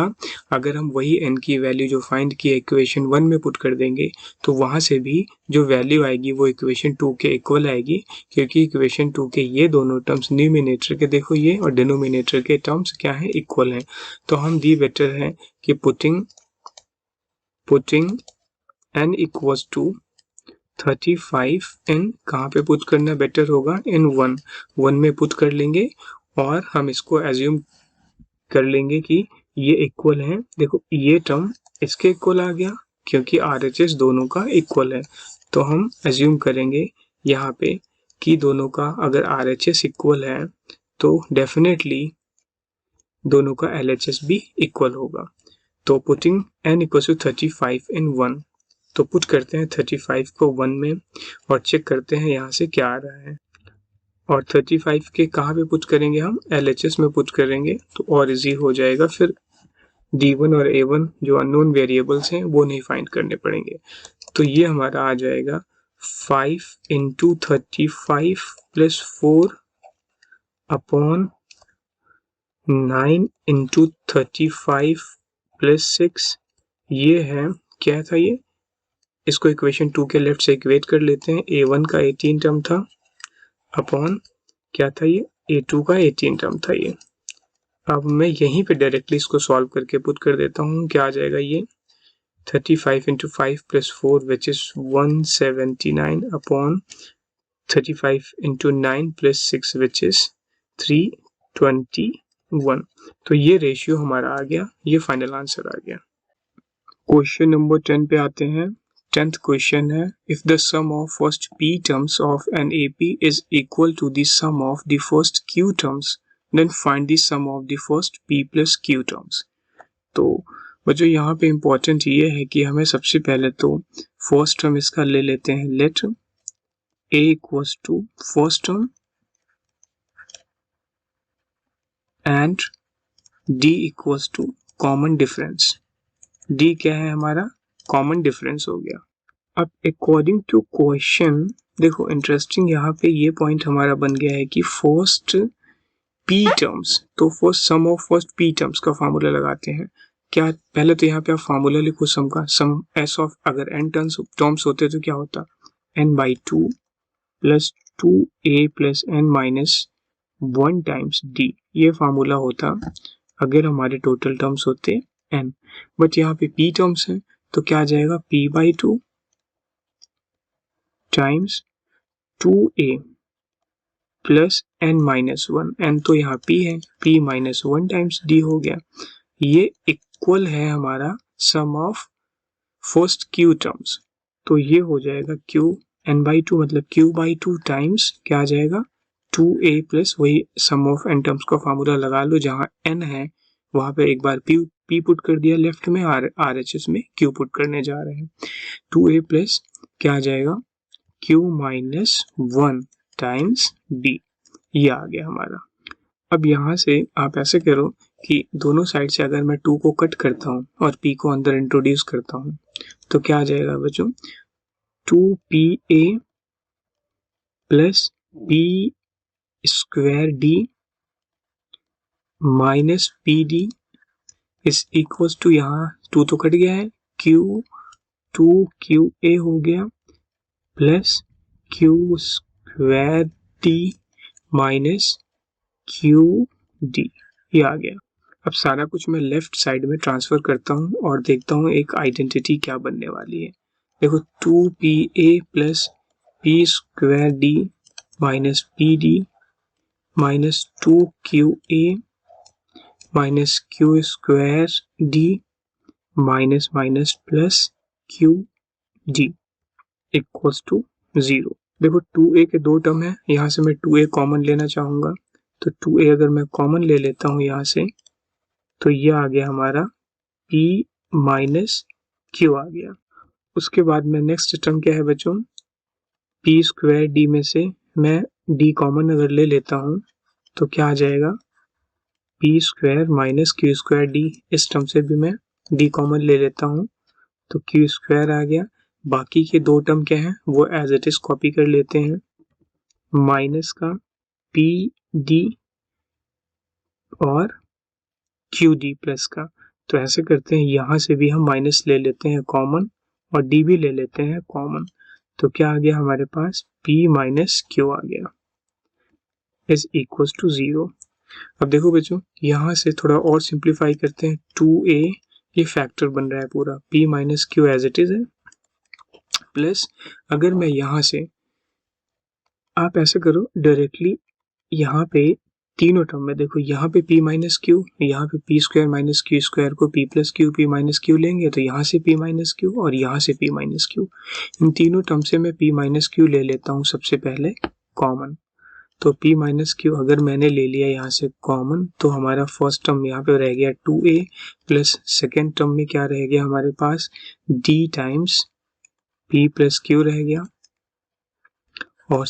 अगर हम वही n की वैल्यू जो फाइंड की इक्वेशन 1 में पुट कर देंगे तो वहां से भी जो वैल्यू आएगी वो इक्वेशन 2 के इक्वल आएगी, क्योंकि इक्वेशन 2 के ये दोनों टर्म्स न्यूमिनेटर के देखो ये और डिनोमिनेटर के टर्म्स क्या है, इक्वल हैं। तो हम दी बेटर है कि पुटिंग n इक्वल्स टू 35 इन कहाँ पे पुट करना बेटर होगा, इन 1 में पुट कर लेंगे, और हम इसको एज्यूम कर लेंगे कि ये इक्वल है। देखो ये टर्म इसके इक्वल आ गया क्योंकि RHS दोनों का इक्वल है। तो हम एज्यूम करेंगे यहाँ पे कि दोनों का अगर RHS इक्वल है तो डेफिनेटली दोनों का LHS भी इक्वल होगा। तो पुटिंग n इक्वल टू 35 इन 1, तो पुट करते हैं 35 को 1 में और चेक करते हैं यहाँ से क्या आ रहा है। और 35 के कहाँ पे पुट करेंगे, हम LHS में पुट करेंगे तो और इजी हो जाएगा। फिर D1 और A1 जो अननोन वेरिएबल्स हैं वो नहीं फाइंड करने पड़ेंगे। तो ये हमारा आ जाएगा 5 into 35 plus 4 upon 9 into 35 plus 6, ये है, क्या था ये, इसको इक्वेशन 2 के लेफ्ट से इक्वेट कर लेते हैं। a1 का 18 टर्म था अपॉन क्या था ये, a2 का 18 टर्म था ये। अब मैं यहीं पे डायरेक्टली इसको सॉल्व करके पुट कर देता हूँ। क्या आ जाएगा ये, 35 into 5 plus 4 which is 179 upon 35 into 9 plus 6 which is 321। तो ये रेशियो हमारा आ गया, ये फाइनल आंसर आ गया। क्वेश्चन नंबर 10 पे आते हैं। 10th क्वेश्चन है, if the sum of first p terms of an AP is equal to the sum of the first q terms, then find the sum of the first p plus q terms. तो बच्चों यहाँ पे इम्पोर्टेंट ये है कि हमें सबसे पहले तो फर्स्ट टर्म इसका ले लेते हैं, let a equals to first term and d equals to common difference. d क्या है हमारा, कॉमन डिफरेंस हो गया। अब अकॉर्डिंग टू क्वेश्चन देखो इंटरेस्टिंग यहाँ पे ये पॉइंट हमारा बन गया है कि फर्स्ट p टर्म्स, तो first sum of first p terms का फार्मूला लगाते हैं। क्या, पहले तो यहाँ पे आप फार्मूला लिखो सम का, सम s ऑफ, अगर n टर्म्स होते तो क्या होता, n by 2 plus 2a plus n minus 1 times d, ये फार्मूला होता अगर हमारे टोटल टर्म्स होते n। बट यहाँ पे p टर्म्स है तो क्या आ जाएगा, p by 2 times 2a plus n minus 1, n तो यहाँ p है, p माइनस 1 टाइम्स d हो गया। ये इक्वल है हमारा सम ऑफ फर्स्ट q टर्म्स, तो ये हो जाएगा q n बाई 2 मतलब q बाई 2 टाइम्स क्या आ जाएगा 2a प्लस वही सम ऑफ n टर्म्स का फार्मूला लगा लो, जहाँ n है वहाँ पे एक बार p पुट कर दिया लेफ्ट में, RHS में q पुट करने जा रहे हैं। 2a प्लस क्या आ जाएगा q माइनस 1 टाइम्स d, ये आ गया हमारा। अब यहाँ से आप ऐसे करो कि दोनों साइड से अगर मैं 2 को कट करता हूँ और p को अंदर इंट्रोड्यूस करता हूँ तो क्या आ जाएगा बच्चों, 2pa plus p square d minus pd is equal to, यहाँ 2 तो कट गया है, q2qa हो गया plus q square d minus qd, ये आ गया। अब सारा कुछ मैं लेफ्ट साइड में ट्रांसफर करता हूँ और देखता हूँ एक आइडेंटिटी क्या बनने वाली है। देखो 2pa plus p square d minus pd minus 2qa minus q square d minus minus plus qd equals to 0। देखो 2a के दो टर्म है, यहाँ से मैं 2a कॉमन लेना चाहूँगा, तो 2a अगर मैं कॉमन ले लेता हूँ यहाँ से तो ये आ गया हमारा p माइनस q आ गया। उसके बाद में नेक्स्ट टर्म क्या है बच्चों, p स्क्वायर d में से मैं d कॉमन अगर ले लेता हूँ तो क्या आ जाएगा p square minus q square d, इस टर्म से भी मैं d कॉमन ले लेता हूँ तो q स्क्वायर आ गया। बाकी के दो टर्म क्या है वो एज इट इज कॉपी कर लेते हैं, माइनस का पी डी और क्यू डी प्लस का, तो ऐसे करते हैं यहाँ से भी हम माइनस ले लेते हैं कॉमन और डी भी ले लेते हैं कॉमन, तो क्या आ गया हमारे पास p माइनस क्यू आ गया इज इक्वल टू 0। अब देखो बच्चों यहाँ से थोड़ा और सिंप्लीफाई करते हैं, 2a ये फैक्टर बन रहा है पूरा, p minus Q as it is है, प्लस अगर मैं यहाँ से, आप ऐसे करो डायरेक्टली यहाँ पे तीनों टर्म में देखो, यहाँ पे p माइनस क्यू, यहाँ पे p square minus Q square को p plus Q p minus Q लेंगे तो यहाँ से p माइनस क्यू और यहाँ से p माइनस क्यू, इन तीनों टर्म से मैं p माइनस क्यू ले लेता हूँ सबसे पहले कॉमन, तो p माइनस क्यू अगर मैंने ले लिया यहाँ से कॉमन तो हमारा फर्स्ट टर्म यहाँ पे रह गया 2a प्लस सेकेंड टर्म में क्या रह गया हमारे पास d times p plus Q रह गया और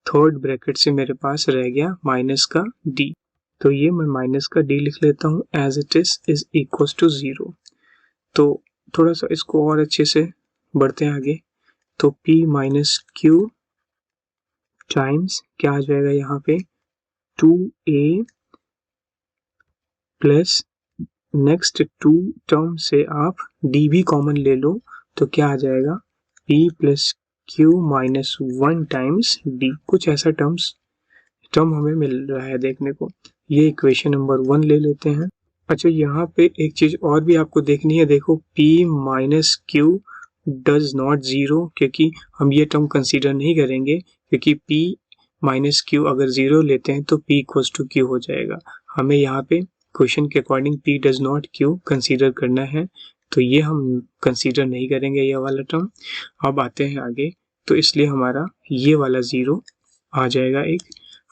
थर्ड ब्रैकेट से मेरे पास रह गया माइनस का d, तो ये मैं माइनस का d लिख लेता हूँ as it is equal to 0। तो थोड़ा सा इसको और अच्छे से बढ़ते हैं आगे, तो p माइनस क्यू टाइम्स क्या आ जाएगा यहाँ पे 2a plus next to term से आप डी भी कॉमन ले लो तो क्या आ जाएगा p plus Q minus 1 times D. कुछ ऐसा टर्म हमें मिल रहा है देखने को। ये इक्वेशन नंबर 1 ले लेते हैं। अच्छा, यहाँ पे एक चीज और भी आपको देखनी है। देखो p minus Q does not zero, क्योंकि हम ये टर्म कंसीडर नहीं करेंगे, क्योंकि p माइनस क्यू अगर जीरो लेते हैं तो p इक्वल्स टू क्यू हो जाएगा। हमें यहाँ पे क्वेश्चन के according p does not Q consider करना है, तो ये हम कंसीडर नहीं करेंगे ये वाला टर्म। अब आते हैं आगे, तो इसलिए हमारा ये वाला जीरो आ जाएगा। एक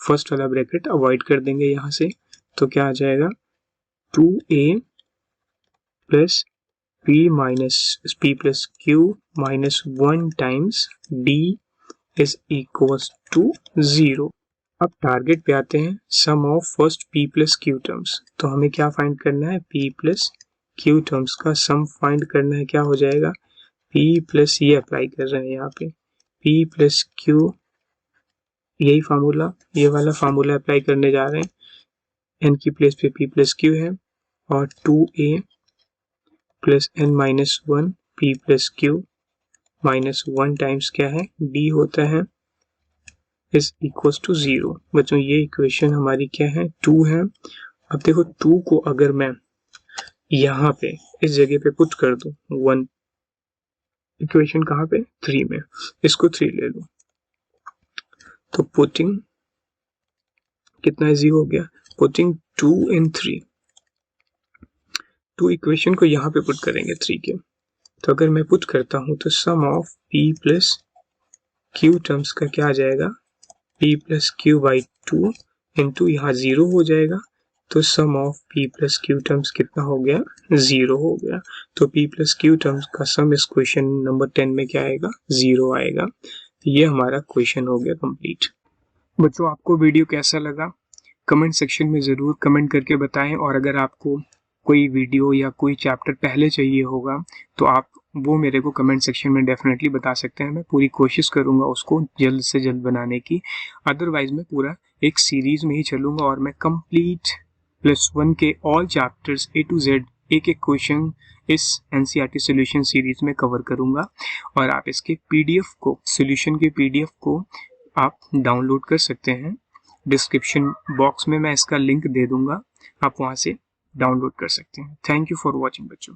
फर्स्ट वाला ब्रैकेट अवॉइड कर देंगे यहाँ से, तो क्या आ जाएगा 2a plus p minus p plus Q minus 1 times d is equals to 0। अब टारगेट पे आते हैं, sum of first p plus Q terms. तो हमें क्या फाइंड करना है, p प्लस क्यू टर्म्स का सम फाइंड करना है। क्या हो जाएगा, p प्लस ये अप्लाई कर रहे हैं यहाँ पे p प्लस क्यू, यही फार्मूला, ये वाला फार्मूला अप्लाई करने जा रहे हैं। n की प्लेस पे p प्लस क्यू है और 2a plus n minus 1 p plus Q minus 1 times क्या है d होता है इज इक्वल्स टू 0। बच्चों ये इक्वेशन हमारी क्या है, 2 है। अब देखो 2 को अगर मैं यहाँ पे इस जगह पे पुट कर दूं 1, इक्वेशन कहाँ पे 3 में, इसको 3 ले लो तो पुटिंग कितना इजी हो गया, पुटिंग 2 इन 3। 2 इक्वेशन को यहाँ पे पुट करेंगे 3 के, तो अगर मैं पुट करता हूँ तो sum of p plus Q terms का क्या आ जाएगा, p plus Q by 2 into यहाँ 0 हो जाएगा, तो sum of p plus Q terms कितना हो गया, 0 हो गया। तो p प्लस क्यू टर्म्स का सम इस क्वेश्चन नंबर 10 में क्या आएगा, 0 आएगा। ये हमारा क्वेश्चन हो गया कंप्लीट। बच्चों आपको वीडियो कैसा लगा कमेंट सेक्शन में ज़रूर कमेंट करके बताएं, और अगर आपको कोई वीडियो या कोई चैप्टर पहले चाहिए होगा तो आप वो मेरे को कमेंट सेक्शन में डेफिनेटली बता सकते हैं। मैं पूरी कोशिश करूंगा उसको जल्द से जल्द बनाने की। अदरवाइज मैं पूरा एक सीरीज में ही चलूंगा और मैं कंप्लीट +1 के all chapters A to Z एक एक क्वेश्चन इस NCERT सॉल्यूशन सीरीज में कवर करूंगा। और आप इसके PDF को, सॉल्यूशन के PDF को आप डाउनलोड कर सकते हैं। डिस्क्रिप्शन बॉक्स में मैं इसका लिंक दे दूंगा, आप वहां से डाउनलोड कर सकते हैं। थैंक यू फॉर वॉचिंग बच्चों।